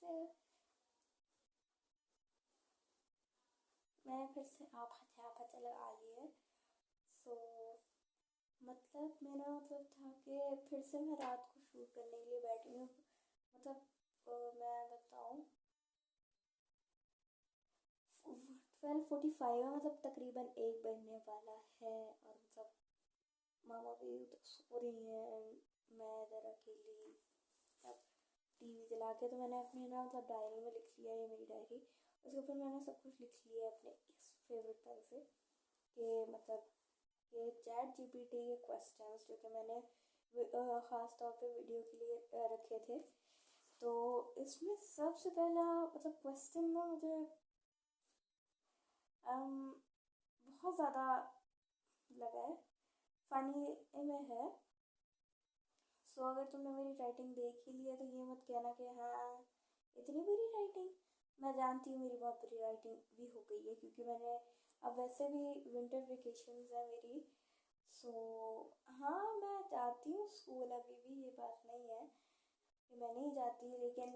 से मैंने फिर से आप लगा लिए। सो मतलब मेरा मतलब था कि फिर से मैं रात को शूट करने के लिए बैठी हूँ। मतलब मैं बताऊँ 12:45 है, मतलब तकरीबन 1 बजने वाला है। और मतलब मामा भी उधर सो रही हैं, मैं इधर अकेली। अब टीवी चला के तो मैंने अपने ना मतलब डायरी में लिख लिया, ये मेरी डायरी, उसके ऊपर मैंने सब कुछ लिख लिया है अपने इस फेवरेट पेन से। कि मतलब ये चैट जीपीटी के क्वेश्चंस जो कि मैंने ख़ास तौर पे वीडियो के लिए रखे थे। तो इसमें सबसे पहला मतलब क्वेश्चन ना मुझे बहुत ज़्यादा लगा है, फनी में है। सो अगर तुमने मेरी राइटिंग देख ही लिया तो ये मत कहना कि हाँ इतनी बुरी राइटिंग। मैं जानती हूँ मेरी बहुत बुरी राइटिंग भी हो गई है, क्योंकि मैंने अब वैसे भी विंटर वेकेशंस है मेरी। सो हाँ मैं जाती हूँ स्कूल अभी भी, ये बात नहीं है कि मैं नहीं जाती, लेकिन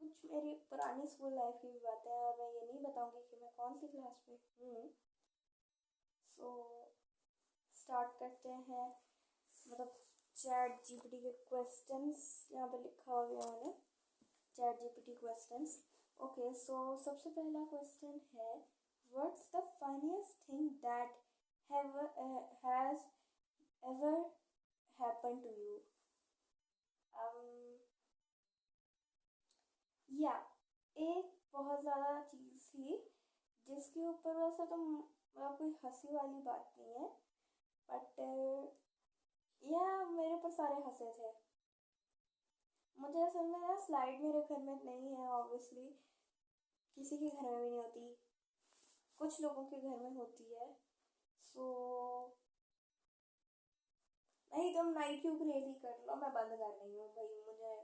कुछ मेरी पुरानी स्कूल लाइफ की भी बातें हैं और मैं ये नहीं बताऊंगी कि मैं कौन सी क्लास में हूँ। सो स्टार्ट करते हैं। मतलब चैट जीपीटी के क्वेश्चंस यहाँ पे लिखा हो गया मैंने, chat GPT questions. Okay, so सबसे पहला क्वेश्चन है, what's the funniest thing that has ever happen to you. या एक बहुत ज़्यादा चीज़ थी जिसके ऊपर वैसे तो मतलब कोई हंसी वाली बात नहीं है, बट या मेरे पर सारे हंसे थे। मुझे असल में ना स्लाइड मेरे घर में नहीं है, ऑब्वियसली किसी के घर में भी नहीं होती, कुछ लोगों के घर में होती है। सो नहीं, तुम नाइट क्यों क्रेजी कर लो, मैं बंद कर रही हूँ भाई, मुझे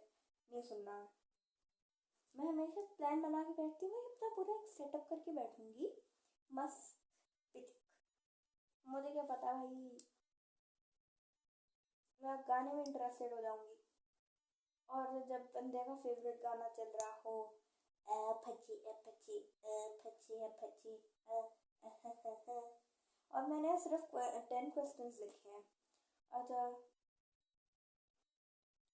नहीं सुनना। मैं हमेशा प्लान बना के बैठती हूँ, अपना पूरा एक सेटअप करके बैठूंगी मस्त पिच। मुझे क्या पता भाई, मैं गाने में इंटरेस्टेड हो जाऊंगी। और जब बंदे का फेवरेट गाना चल रहा हो, फची फची फची फची, और मैंने सिर्फ 10 क्वेश्चंस लिखे हैं। अच्छा,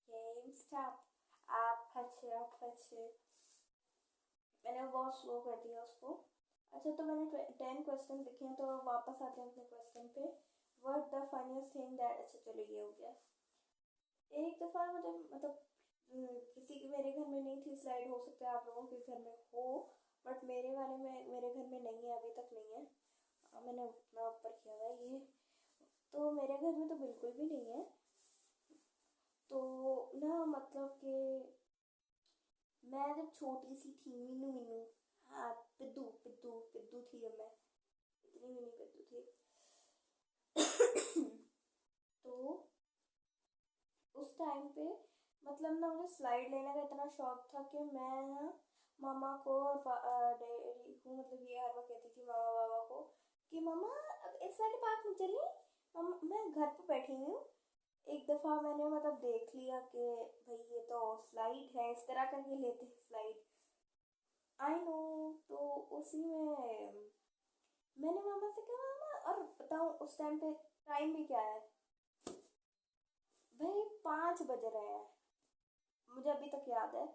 गेम स्टॉप, आप फचे फचे, मैंने बहुत स्लो कर दिया उसको। अच्छा, तो मैंने 10 क्वेश्चन लिखे हैं, तो वापस आते हैं अपने क्वेश्चन पे। What the funniest thing that, अच्छा चलो ये हो गया। एक दफ़ा मुझे मतलब किसी के मेरे घर में नहीं थी स्लाइड, हो सकता है आप लोगों के घर में हो, बट मेरे वाले में मेरे घर में नहीं है, अभी तक नहीं है। मैंने उतना ऊपर किया हुआ है ये, तो मेरे घर में तो बिल्कुल भी नहीं है। तो ना मतलब कि मैं जब छोटी सी थी, मीनू मीनू, हाँ पिद्दू पिद्दू पिद्दू थी जब मैं, इतनी मिनी पिद्दू थी। तो उस टाइम पे मतलब ना मुझे स्लाइड लेने का इतना शौक था कि मैं ना मामा को और डैडी को, मतलब ये हर बार कहती थी मामा बाबा को कि मामा इस वाले पार्क में चलिए, मैं घर पे बैठी हुई हूँ। एक दफ़ा मैंने मतलब देख लिया कि भाई ये तो स्लाइड है, इस तरह करके लेते हैं स्लाइड, आई नो। तो उसी में मैंने मामा से कहा मामा, और बताऊँ उस टाइम पे टाइम भी क्या है भाई, 5 बज रहे हैं, मुझे अभी तक याद है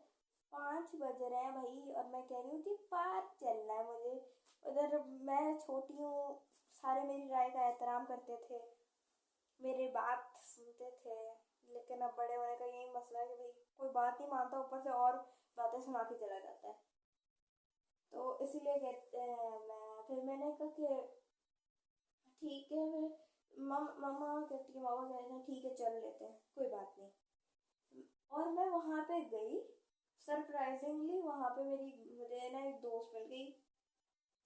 5 बज रहे हैं भाई, और मैं कह रही हूँ कि पार्क चलना है मुझे। उधर मैं छोटी हूँ, सारे मेरी राय का एहतराम करते थे, मेरी बात सुनते थे। लेकिन अब बड़े होने का यही मसला है कि भाई कोई बात नहीं मानता, ऊपर से और बातें सुना के चला जाता है। तो इसीलिए कहते हैं, मैं फिर मैंने कहा कि ठीक है, फिर मामा कहती है, मामा कहते हैं ठीक है चल लेते हैं, कोई बात नहीं। और मैं वहां पे गई, सरप्राइजिंगली वहां पे मेरी मुझे ना एक दोस्त मिल गई।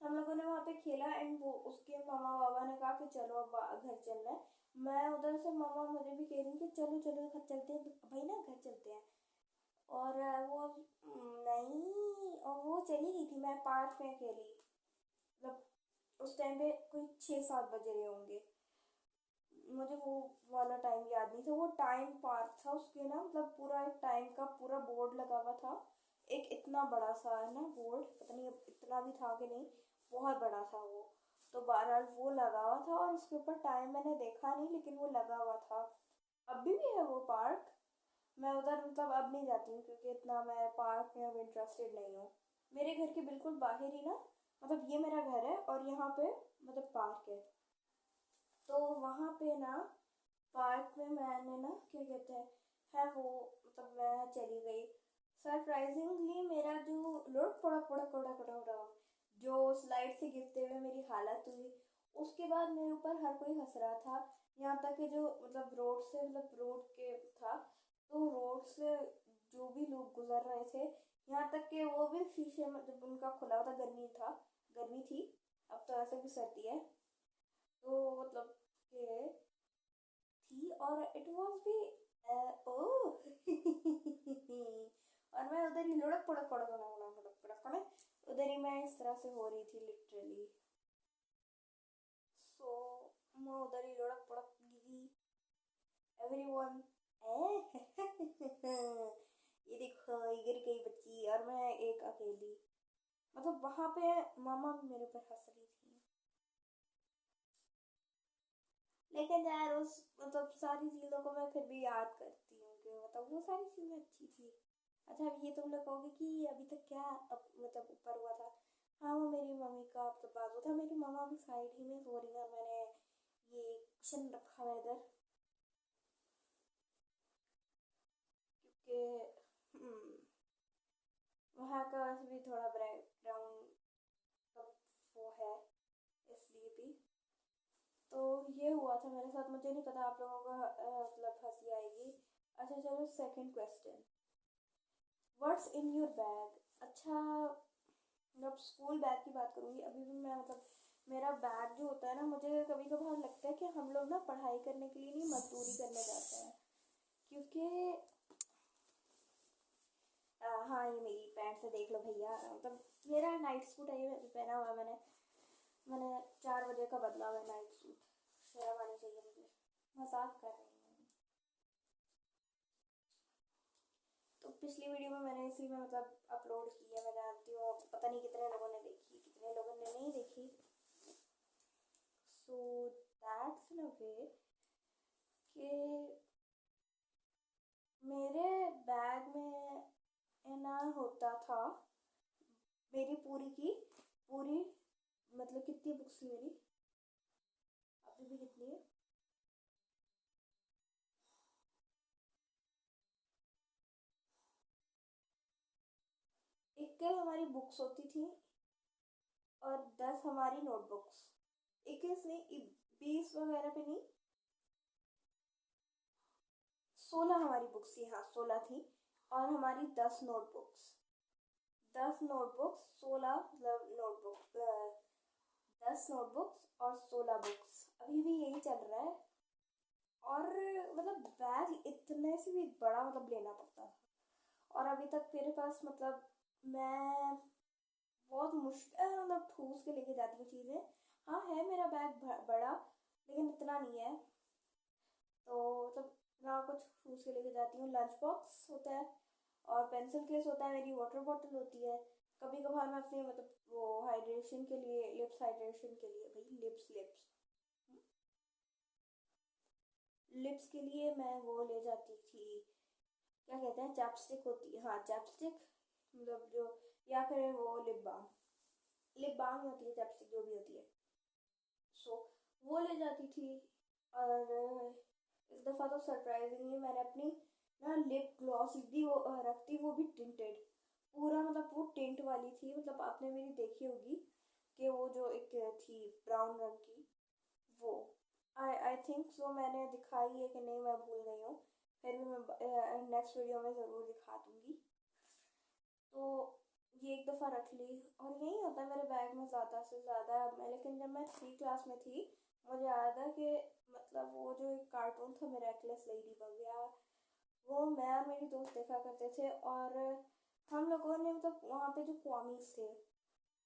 हम लोगों ने वहां पे खेला, एंड वो उसके मामा बाबा ने कहा कि चलो अब घर चलना है। मैं उधर से मामा मुझे भी कह रही कि चलो चलो घर चलते हैं भाई, ना घर चलते हैं। और वो नहीं, और वो चली गई थी, मैं पार्क में अकेली। मतलब उस टाइम पे कोई 6-7 बज रहे होंगे, मुझे वो वाला टाइम याद नहीं था। वो टाइम पार्क था, उसके ना मतलब पूरा एक टाइम का पूरा बोर्ड लगा हुआ था, एक इतना बड़ा सा है ना बोर्ड, पता नहीं अब इतना भी था कि नहीं, बहुत बड़ा था वो। तो बहरहाल वो लगा हुआ था और उसके ऊपर टाइम मैंने देखा नहीं, लेकिन वो लगा हुआ था। अभी भी है वो पार्क। मैं उधर मतलब अब नहीं जाती हूँ क्योंकि इतना मैं पार्क में अब इंटरेस्टेड नहीं हूँ। मेरे घर के बिल्कुल बाहर ही ना, मतलब ये मेरा घर है और यहाँ पे मतलब पार्क है। तो वहाँ पे ना पार्क में मैंने ना क्या कहते हैं, है वो, मतलब मैं चली गई। सरप्राइजिंगली मेरा जो लुढ़क पड़ा पड़ा पड़ा पड़ा पड़ा जो स्लाइड से गिरते हुए मेरी हालत हुई, उसके बाद मेरे ऊपर हर कोई हंस रहा था। यहाँ तक कि जो मतलब रोड से, मतलब रोड के था, तो रोड से जो भी लोग गुजर रहे थे, यहाँ तक कि वो भी शीशे में, जब उनका खुला हुआ था, गर्मी था, गर्मी थी, अब तो ऐसे भी सर्दी है, तो मतलब कि थी और इट वाज भी ओह और मैं उधर ही लुढ़क पड़क पड़क पड़क पड़क पड़क पड़क उधर ही मैं इस तरह से हो रही थी लिटरली। सो मैं उधर ही लुढ़क पड़क गिरी, एवरीवन ये देखो ये गिर गई बच्ची और मैं एक अकेली, मतलब वहां पे मामा भी मेरे ऊपर हंस रही थी। लेकिन यार उस मतलब सारी चीज़ों को मैं फिर भी याद करती हूँ कि मतलब वो सारी चीज़ें अच्छी थी। अच्छा अब ये तुम लोग कहोगे कि अभी तक क्या मतलब ऊपर हुआ था। हाँ वो मेरी मम्मी का तो बाजू था, मेरी मम्मा भी साइड ही में सो रही है, मैंने ये कुशन रखा हुआ है इधर क्योंकि वहाँ का वैसे भी थोड़ा बैकग्राउंड वो है, इसलिए भी। तो ये हुआ था मेरे साथ, मुझे नहीं पता आप लोगों का मतलब हंसी आएगी। अच्छा चलो second question, what's in your bag. अच्छा मतलब स्कूल बैग की बात करूँगी अभी भी मैं, मतलब मेरा बैग जो होता है ना, मुझे कभी कभार लगता है कि हम लोग ना पढ़ाई करने के लिए नहीं, मजदूरी करने जाते हैं। क्योंकि हाँ ये मेरी पैंट से देख लो भैया, मतलब मेरा नाइट सूट है ये पहना हुआ है मैंने। मैंने 4 बजे का बदला हुआ है नाइट सूट, शर्म आनी चाहिए मुझे, मजाक कर रही हूँ। तो पिछली वीडियो में मैंने इसी में मतलब अपलोड की है, मैं जानती हूँ पता नहीं कितने लोगों ने देखी, कितने लोगों ने नहीं देखी। सो दैट्स इन अ वे कि मेरे बैग में ना होता था मेरी पूरी की पूरी, मतलब कितनी बुक्स थी मेरी, अभी भी कितनी है, इक्कीस हमारी बुक्स होती थी और 10 हमारी नोटबुक्स। 21 नहीं, 20 वगैरह पे नहीं, 16 हमारी बुक्स थी, हाँ 16 थी। और हमारी 10 नोटबुक्स, 10 नोटबुक्स 16 मतलब नोटबुक, 10 नोटबुक्स और 16 बुक्स, अभी भी यही चल रहा है। और मतलब बैग इतने से भी बड़ा मतलब लेना पड़ता था, और अभी तक मेरे पास मतलब मैं बहुत मुश्किल मतलब ठूस के लेके जाती हूँ चीज़ें। हाँ है मेरा बैग बड़ा, लेकिन इतना नहीं है। तो मतलब ना कुछ ठूस के लेके जाती हूँ, लंच बॉक्स होता है और पेंसिल केस होता है, मेरी वाटर बॉटल होती है। कभी कभार मैं अपने मतलब वो हाइड्रेशन के लिए, लिप्स हाइड्रेशन के लिए, भाई लिप्स लिप्स लिप्स के लिए मैं वो ले जाती थी, क्या कहते हैं, चैपस्टिक होती है, हाँ चैपस्टिक, मतलब जो, या फिर वो लिप बाम होती है, चैपस्टिक जो भी होती है। सो वो ले जाती थी। और इस दफ़ा तो सरप्राइजिंगली मैंने अपनी ना लिप ग्लॉस भी वो रखती, वो भी टिंटेड, पूरा मतलब वो टिंट वाली थी, मतलब आपने मेरी देखी होगी कि वो जो एक थी ब्राउन रंग की, वो आई आई थिंक सो मैंने दिखाई है कि नहीं, मैं भूल गई हूँ। फिर भी मैं नेक्स्ट वीडियो में ज़रूर दिखा दूँगी। तो ये एक दफ़ा रख ली। और यही होता है मेरे बैग में ज़्यादा से ज़्यादा। मैं लेकिन जब मैं 3 क्लास में थी, मुझे याद है कि मतलब वो जो एक कार्टून था मिरेकलेस लेडी बग गया, वो मैं और मेरी दोस्त देखा करते थे। और हम लोगों ने मतलब वहाँ पे जो क्वामीज थे,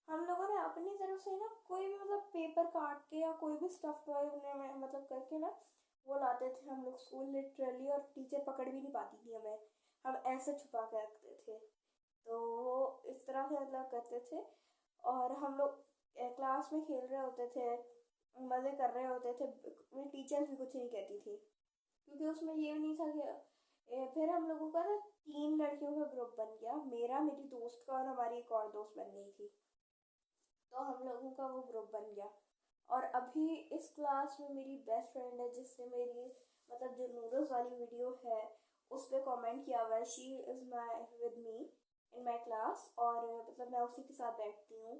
हम लोगों ने अपनी तरफ से ना कोई भी मतलब पेपर काट के या कोई भी स्टफ टॉय मतलब करके ना वो लाते थे हम लोग स्कूल लिटरली, और टीचर पकड़ भी नहीं पाती थी हमें, हम ऐसे छुपा के रखते थे। तो वो इस तरह से मतलब करते थे। और हम लोग क्लास में खेल रहे होते थे, मज़े कर रहे होते थे, मेरी टीचर भी कुछ नहीं कहती थी, क्योंकि उसमें ये नहीं था कि फिर हम लोगों का ना 3 लड़कियों का ग्रुप बन गया, मेरा, मेरी दोस्त का और हमारी एक और दोस्त बन गई थी। तो हम लोगों का वो ग्रुप बन गया। और अभी इस क्लास में मेरी बेस्ट फ्रेंड है, जिसने मेरी मतलब जो नूडल्स वाली वीडियो है उस पर कॉमेंट किया हुआ है। She is my with me in my class, और मतलब मैं उसी के साथ बैठती हूँ।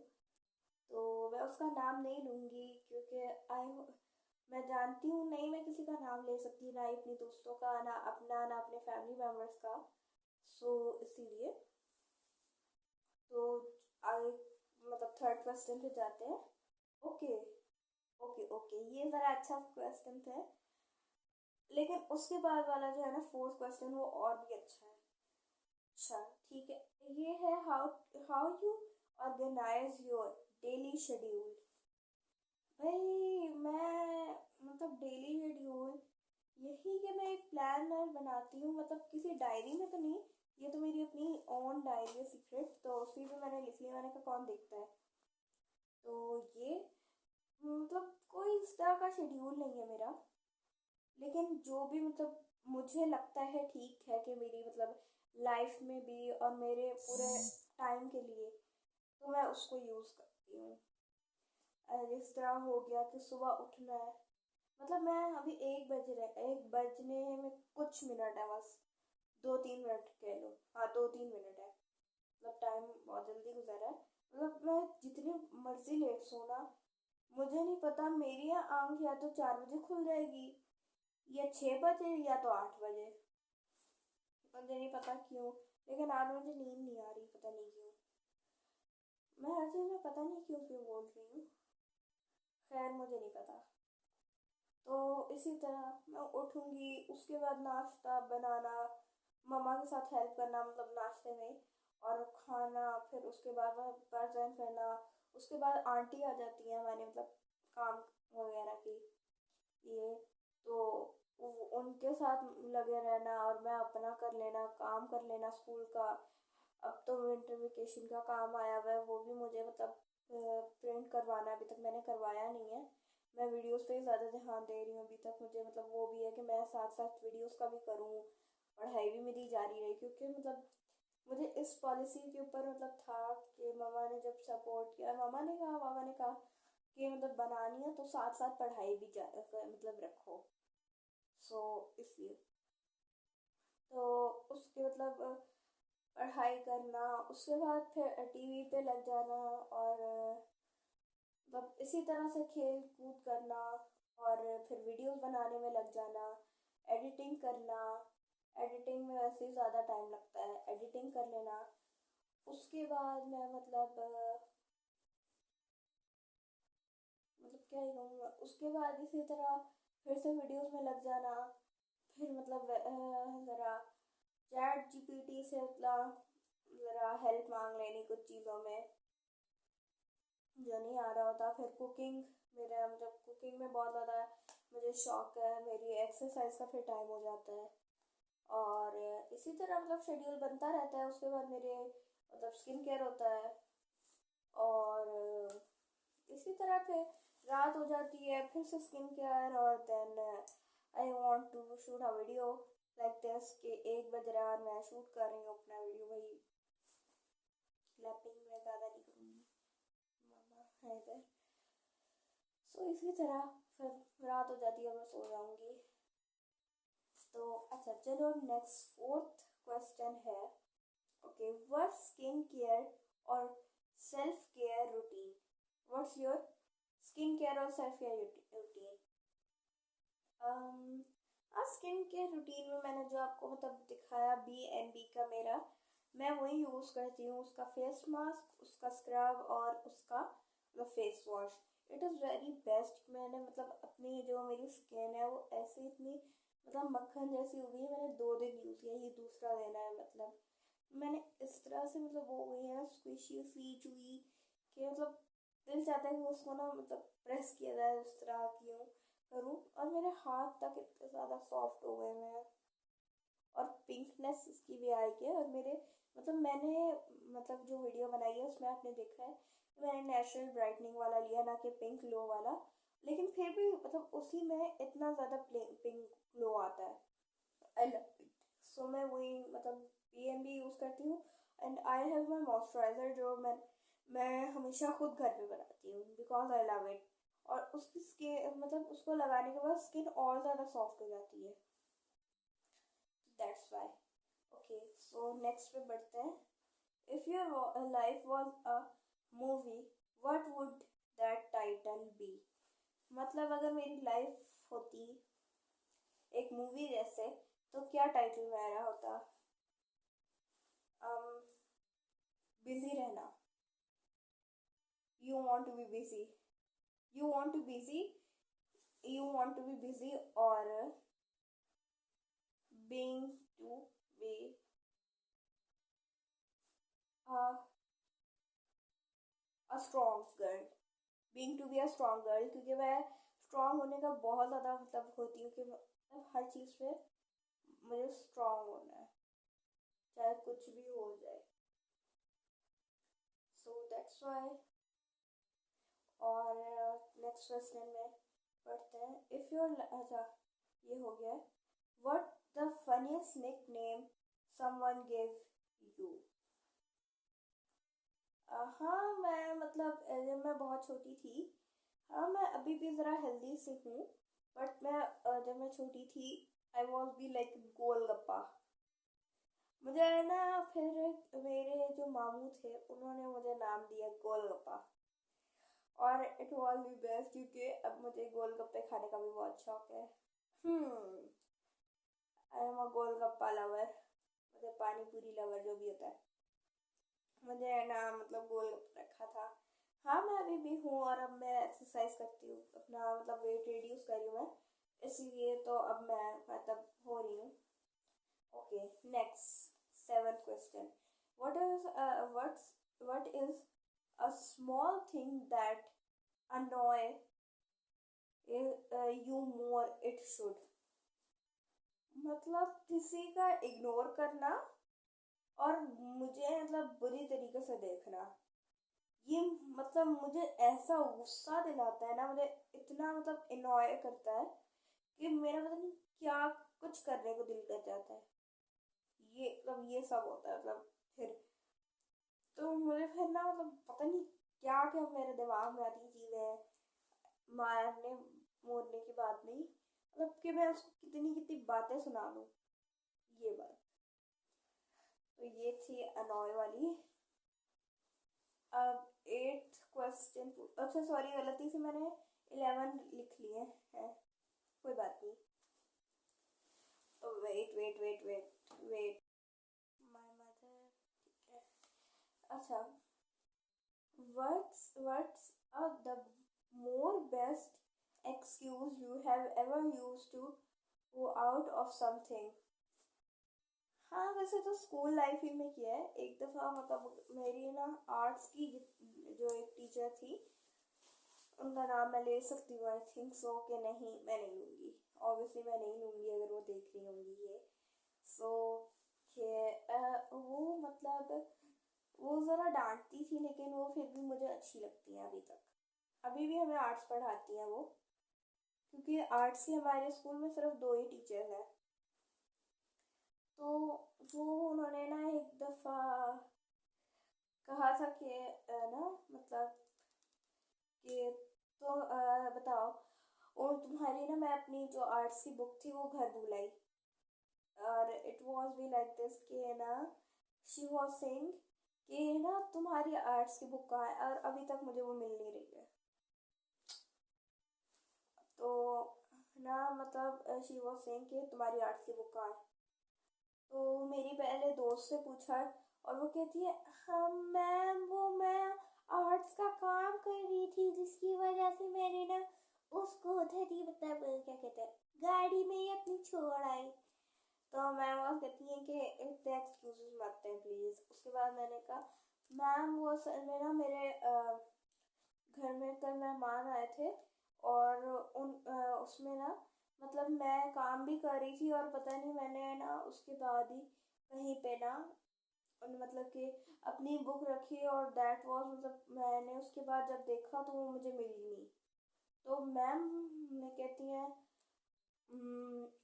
तो मैं उसका नाम नहीं लूँगी, क्योंकि आई मैं जानती हूँ नहीं मैं किसी का नाम ले सकती, ना ही अपनी दोस्तों का, ना अपना, ना अपने फैमिली मेम्बर्स का। सो इसीलिए। तो आगे मतलब थर्ड क्वेश्चन पे जाते हैं। ओके, ओके, ओके, ये ज़रा अच्छा क्वेश्चन था। लेकिन उसके बाद वाला जो है ना फोर्थ क्वेश्चन, वो और भी अच्छा है। अच्छा, ठीक है। ये है, how how you organize your daily schedule. भाई मैं मतलब डेली शेड्यूल यही कि मैं एक प्लानर बनाती हूँ, मतलब किसी डायरी में तो नहीं। ये तो मेरी अपनी ओन डायरी है, सीक्रेट, तो उसी पे मैंने लिख लिया, मैंने कहा कौन देखता है। तो ये मतलब कोई इस तरह का शेड्यूल नहीं है मेरा, लेकिन जो भी मतलब मुझे लगता है ठीक है कि मेरी मतलब लाइफ में भी और मेरे पूरे टाइम के लिए, तो मैं उसको यूज़ करती हूँ। इस तरह हो गया कि सुबह उठना है, मतलब मैं अभी 1 बजने में कुछ मिनट है बस, 2-3 मिनट कह लो, हाँ 2-3 मिनट है, मतलब टाइम बहुत जल्दी गुजरा है। मतलब मैं जितनी मर्जी लेट सोना, मुझे नहीं पता, मेरी आंख या तो 4 बजे खुल जाएगी, या 6 बजे, या तो 8 बजे। मुझे नहीं पता क्यों, लेकिन आज मुझे नींद नहीं आ रही, पता नहीं क्यों। मैं हर चीज़ में पता नहीं क्यों क्यों बोल रही हूँ। खैर मुझे नहीं पता। तो इसी तरह मैं उठूँगी, उसके बाद नाश्ता बनाना, मम्मा के साथ हेल्प करना मतलब नाश्ते में, और खाना, फिर उसके बाद मैं बर्तन करना। उसके बाद आंटी आ जाती है हमारे मतलब काम वगैरह की, ये तो उनके साथ लगे रहना, और मैं अपना कर लेना, काम कर लेना स्कूल का। अब तो विंटर वेकेशन का काम आया हुआ है, वो भी मुझे मतलब प्रिंट करवाना है, अभी तक मैंने करवाया नहीं है। मैं वीडियोस पे ज़्यादा ध्यान दे रही हूँ अभी तक, मुझे मतलब वो भी है कि मैं साथ साथ वीडियोस का भी करूँ, पढ़ाई भी मेरी जारी रही, क्योंकि मतलब मुझे इस पॉलिसी के ऊपर मतलब था कि मम्मा ने जब सपोर्ट किया, मामा ने कहा कि मतलब बनानी है तो साथ साथ पढ़ाई भी मतलब रखो। सो इसलिए तो उसके मतलब पढ़ाई करना, उसके बाद फिर टीवी पे लग जाना, और मतलब इसी तरह से खेल कूद करना, और फिर वीडियोस बनाने में लग जाना, एडिटिंग करना। एडिटिंग में वैसे ही ज़्यादा टाइम लगता है, एडिटिंग कर लेना। उसके बाद मैं मतलब क्या ही कहूँगा, उसके बाद इसी तरह फिर से वीडियोस में लग जाना। फिर मतलब ज़रा चैट जीपीटी से मतलब ज़रा हेल्प मांग लेनी कुछ चीज़ों में जो नहीं आ रहा होता। फिर कुकिंग, मेरा मतलब कुकिंग में बहुत ज़्यादा मुझे शौक है, मेरी एक्सरसाइज का फिर टाइम हो जाता है। और इसी तरह मतलब शेड्यूल बनता रहता है। उसके बाद मेरे मतलब स्किन केयर होता है, और इसी तरह फिर रात हो जाती है, फिर से स्किन केयर, और then I want to shoot a video like this कि 1 बज रहा है और मैं शूट कर रही हूँ अपना वीडियो। वही क्लैपिंग में ज़्यादा नहीं करूँगी, मामा है इधर। सो इसी तरह फिर रात हो जाती है और मैं सो जाऊँगी। तो अच्छा चलो, नेक्स्ट फोर्थ क्वेश्चन है। ओके, व्हाट स्किन केयर और self care routine, what's your skin care और self care routine. Skin care routine में मैंने जो आपको मतलब दिखाया B&B का मेरा, मैं वही यूज़ करती हूँ, उसका फेस मास्क, उसका स्क्रब, और उसका मतलब face wash. It is very best. मैंने मतलब अपनी जो मेरी स्किन है वो ऐसे इतनी मतलब मक्खन जैसी हो गई है, मैंने 2 दिन यूज़ किया, ये दूसरा दिन है। मतलब मैंने इस तरह से मतलब वो हो गई है ना, स्क्विशी सी चुई, कि मतलब दिल चाहता है कि उसको ना मतलब प्रेस किया जाए, उस तरह की हूँ करूँ, और मेरे हाथ तक इतने ज़्यादा सॉफ्ट हो गए हैं, और पिंकनेस इसकी भी आई है। और मेरे मतलब मैं मैंने मतलब जो वीडियो बनाई है उसमें आपने देखा है मैंने नेचुरल ब्राइटनिंग वाला लिया, ना कि पिंक ग्लो वाला। लेकिन फिर भी मतलब उसी में इतना ज़्यादा पिंक ग्लो आता है। I love it. सो मैं वही मतलब PMB यूज़ करती हूँ। And I have my moisturiser जो मैं हमेशा खुद घर पे बनाती हूँ बिकॉज आई लव इट। और उसकी स्किन मतलब उसको लगाने के बाद स्किन और ज़्यादा सॉफ्ट हो जाती है। That's why. Okay, so next पे बढ़ते हैं। If your life was a movie, what would that title be? मतलब अगर मेरी लाइफ होती एक मूवी जैसे, तो क्या टाइटल मेरा होता? बिजी रहना। You want to be busy. You want to busy. You want to be busy और being to be a strong girl. Being to be a strong girl, क्योंकि मैं स्ट्रॉन्ग होने का बहुत ज़्यादा मतलब होती हूँ कि मतलब हर चीज़ पे मुझे स्ट्रॉन्ग होना है, चाहे कुछ भी हो जाए। So that's why. और नेक्स्ट क्वेश्चन में पढ़ते हैं। इफ योर अच्छा, ये हो गया। What the funniest nickname someone give you? हाँ, मैं मतलब जब मैं बहुत छोटी थी, हाँ मैं अभी भी ज़रा हेल्दी से हूँ, बट मैं जब मैं छोटी थी I was be like golgappa. मुझे है ना, फिर मेरे जो मामू थे उन्होंने मुझे नाम दिया गोलगप्पा। और इट वॉज दी बेस्ट क्योंकि अब मुझे गोलगप्पे खाने का भी बहुत शौक है। I am a golgappa lover, मतलब पानी पूरी लवर जो भी होता है। मुझे है ना मतलब गोलगप्पा रखा था। हाँ मैं अभी भी हूँ और अब मैं एक्सरसाइज करती हूँ, अपना मतलब वेट रिड्यूस कर रही हूँ मैं, इसलिए तो अब मैं मतलब हो रही हूँ। Okay, next seventh question. What is a small thing that annoy you more it should? मतलब किसी का इग्नोर करना और मुझे मतलब बुरी तरीके से देखना, ये मतलब मुझे ऐसा गुस्सा दिलाता है ना, मुझे इतना मतलब इनॉय करता है कि मेरा पता नहीं क्या कुछ करने को दिल कर जाता है। ये मतलब ये सब होता है मतलब फिर तो मुझे फिर ना मतलब पता नहीं क्या क्या मेरे दिमाग में आती चीज़ें, मारने मोरने की बात नहीं, मतलब कि मैं उसको कितनी कितनी बातें सुना दूँ, ये बात। तो ये थी अनॉय वाली। अब एट्थ क्वेश्चन, अच्छा सॉरी गलती से मैंने 11 लिख लिए हैं, कोई बात नहीं। Wait wait wait wait wait, my mother. ठीक है, अच्छा। What's the more best excuse you have ever used to go out of something? हाँ वैसे तो स्कूल लाइफ ही में किया है एक दफ़ा, मतलब मेरी ना आर्ट्स की जो एक टीचर थी, उनका नाम मैं ले सकती हूँ आई थिंक सो, कि नहीं मैं नहीं लूँगी, ऑब्वियसली मैं नहीं लूँगी अगर वो देख रही होंगी ये। सो कि वो मतलब वो ज़रा डांटती थी लेकिन वो फिर भी मुझे अच्छी लगती है अभी तक। अभी भी हमें आर्ट्स पढ़ाती हैं वो, क्योंकि आर्ट्स के हमारे स्कूल में सिर्फ दो ही टीचर हैं। तो वो उन्होंने ना एक दफ़ा कहा था कि ना मतलब कि तो बताओ, और तुम्हारी ना मैं अपनी जो आर्ट्स की बुक थी वो घर भूल आई। और it was be like this कि ना शी वॉज सेइंग कि ना तुम्हारी आर्ट्स की बुक कहाँ है, और अभी तक मुझे वो मिल नहीं रही है। तो ना मतलब शी वॉज सेइंग कि तुम्हारी आर्ट्स की बुक कहाँ है। तो मेरी पहले दोस्त से पूछा और वो कहती है हाँ मैम, वो मैं आर्ट्स का काम कर रही थी जिसकी वजह से मैंने ना उसको उधर ही मतलब क्या कहते हैं गाड़ी में ही अपनी छोड़ आई। तो मैम वो कहती है कि इतने एक्सक्यूजेस मत दें प्लीज़। उसके बाद मैंने कहा मैम वो असल में ना मेरे घर में कल मेहमान आए थे और उसमें ना मतलब मैं काम भी कर रही थी और पता नहीं मैंने ना उसके बाद ही कहीं पे ना मतलब कि अपनी बुक रखी और दैट वाज मतलब मैंने उसके बाद जब देखा तो वो मुझे मिली नहीं। तो मैम ने कहती हैं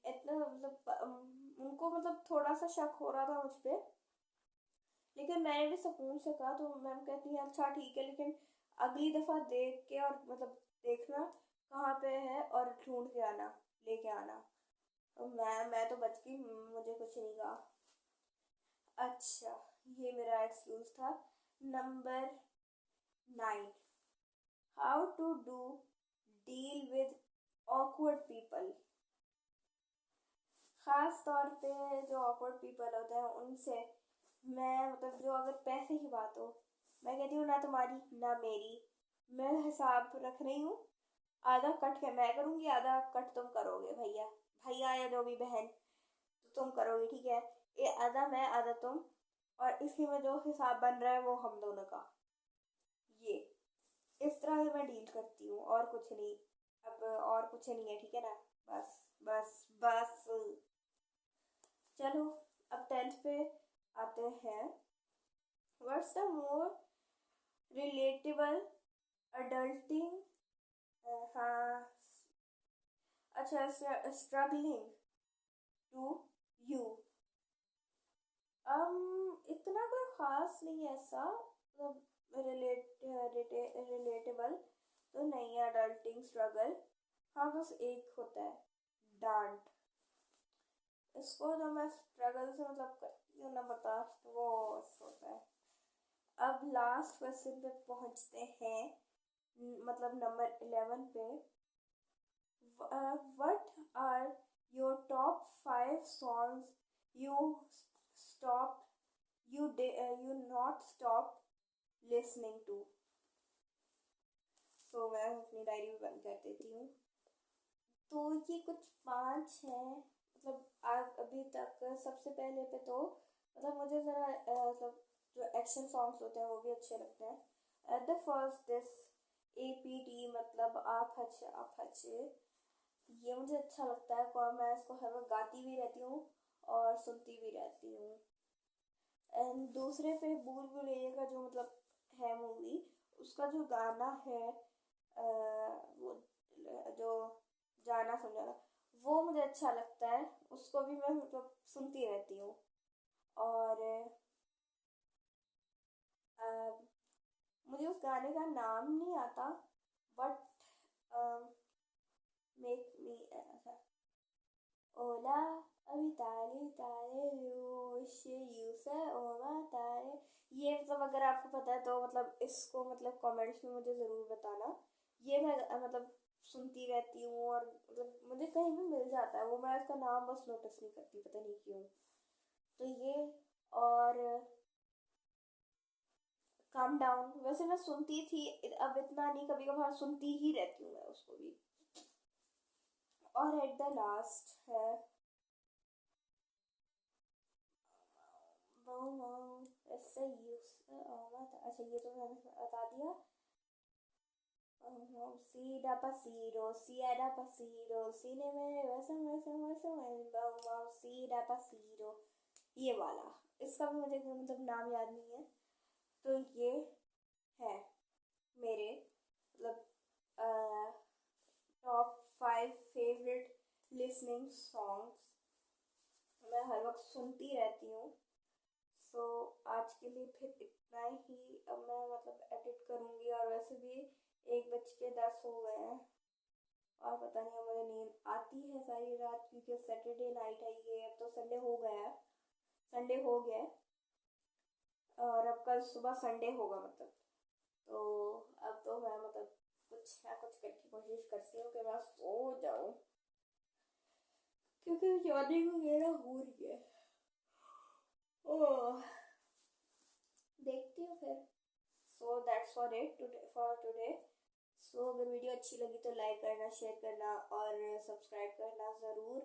इतना मतलब उनको मतलब थोड़ा सा शक हो रहा था मुझ पे, लेकिन मैंने भी सुकून से कहा तो मैम कहती है अच्छा ठीक है, लेकिन अगली दफा देख के और मतलब देखना कहाँ पे है और ढूंढ के आना, लेके आना। तो मैं तो बच गई, मुझे कुछ नहीं कहा। अच्छा, ये मेरा एक्सक्यूज था। Number 9, how to do deal with awkward people. खास तौर पे जो ऑकवर्ड पीपल होते हैं उनसे मैं मतलब जो अगर पैसे की बात हो, मैं कहती हूँ ना तुम्हारी ना मेरी, मैं हिसाब रख रही हूँ, आधा कट के मैं करूंगी आधा कट तुम करोगे भैया, भैया या जो भी बहन, तो तुम करोगे ठीक है, ये आधा मैं आधा तुम, और इसके में जो हिसाब बन रहा है वो हम दोनों का। ये इस तरह से मैं डील करती हूँ और कुछ नहीं। अब और कुछ नहीं है ठीक है ना, बस बस बस। चलो, अब 10th पे आते हैं। What's the more relatable adulting, हाँ, अच्छा, स्ट्रगलिंग टू यू। इतना कोई खास नहीं है ऐसा, मतलब रिलेटेबल तो नहीं है अडल्टिंग स्ट्रगल। हाँ, बस एक होता है, डांट। इसको जो मैं स्ट्रगल से मतलब करती हूँ ना बर्दाश्त, वो होता है। अब लास्ट क्वेश्चन पे पहुंचते हैं, मतलब नंबर 11 पे। What are your top 5 songs you stop you not stop listening to. तो मैं अपनी डायरी में बंद कर देती हूँ। तो ये कुछ 5 हैं, मतलब आज अभी तक सबसे पहले पे तो मतलब मुझे ज़रा मतलब जो एक्शन सॉन्ग्स होते हैं वो भी अच्छे लगते हैं। At the first this APT, मतलब आप अच्छे, ये मुझे अच्छा लगता है और मैं इसको हर वक्त गाती भी रहती हूँ और सुनती भी रहती हूँ। एंड दूसरे पे भूल भुलैया का जो मतलब है मूवी, उसका जो गाना है वो जो जाना समझाना, वो मुझे अच्छा लगता है, उसको भी मैं मतलब सुनती रहती हूँ। और अ, मुझे उस गाने का नाम नहीं आता, बट मेक मी ऐसा, ओला अभी तारे तारे विश यू से ओमा तारे। ये मतलब अगर आपको पता है तो मतलब इसको मतलब कमेंट्स में मुझे ज़रूर बताना। ये मैं मतलब सुनती रहती हूँ और मतलब मुझे कहीं भी मिल जाता है वो, मैं इसका नाम बस नोटिस नहीं करती, पता नहीं क्यों। तो ये, और काम डाउन वैसे मैं सुनती थी, अब इतना नहीं, कभी कभार सुनती ही रहती हूँ मैं उसको भी। और एट द लास्ट है वो ऐसे यूज, अच्छा ये तो मैंने बता दिया। सीडा पसीरो सीडा पसीरो सीने में वैसे वैसे वैसे सीडा पसीरो, ये वाला, इसका भी मुझे मतलब नाम याद नहीं है। तो ये है मेरे मतलब टॉप 5 फेवरेट लिसनिंग सॉन्ग्स, मैं हर वक्त सुनती रहती हूँ। सो आज के लिए फिर इतना ही। अब मैं मतलब एडिट करूँगी, और वैसे भी 1:10 हो गए हैं और पता नहीं अब मुझे नींद आती है सारी रात, क्योंकि सैटरडे नाइट है ये, अब तो संडे हो गया है, संडे हो गया है, और अब कल सुबह संडे होगा मतलब। तो अब तो मैं मतलब कुछ ना कुछ करके कोशिश करती हूँ कि मैं सो जाऊँ, क्योंकि यॉर्निंग वगैरह हो रही है। ओह, देखती हूँ फिर। So that's for it for today. So अगर वीडियो अच्छी लगी तो लाइक करना, शेयर करना और सब्सक्राइब करना ज़रूर,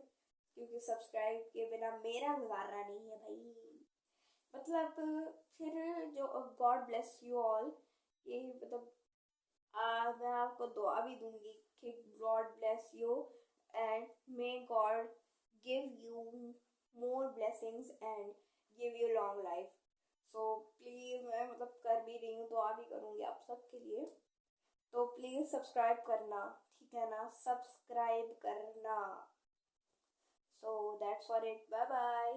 क्योंकि सब्सक्राइब के बिना मेरा गुजारा नहीं है भाई। मतलब फिर जो गॉड ब्लेस यू ऑल, ये मतलब मैं आपको दुआ भी दूंगी कि God bless you and may God give you more blessings and give you long life. So please मैं मतलब कर भी रही हूँ, दुआ भी करूँगी आप सबके लिए। तो प्लीज़ सब्सक्राइब करना, ठीक है ना, सब्सक्राइब करना। So that's for it, bye bye.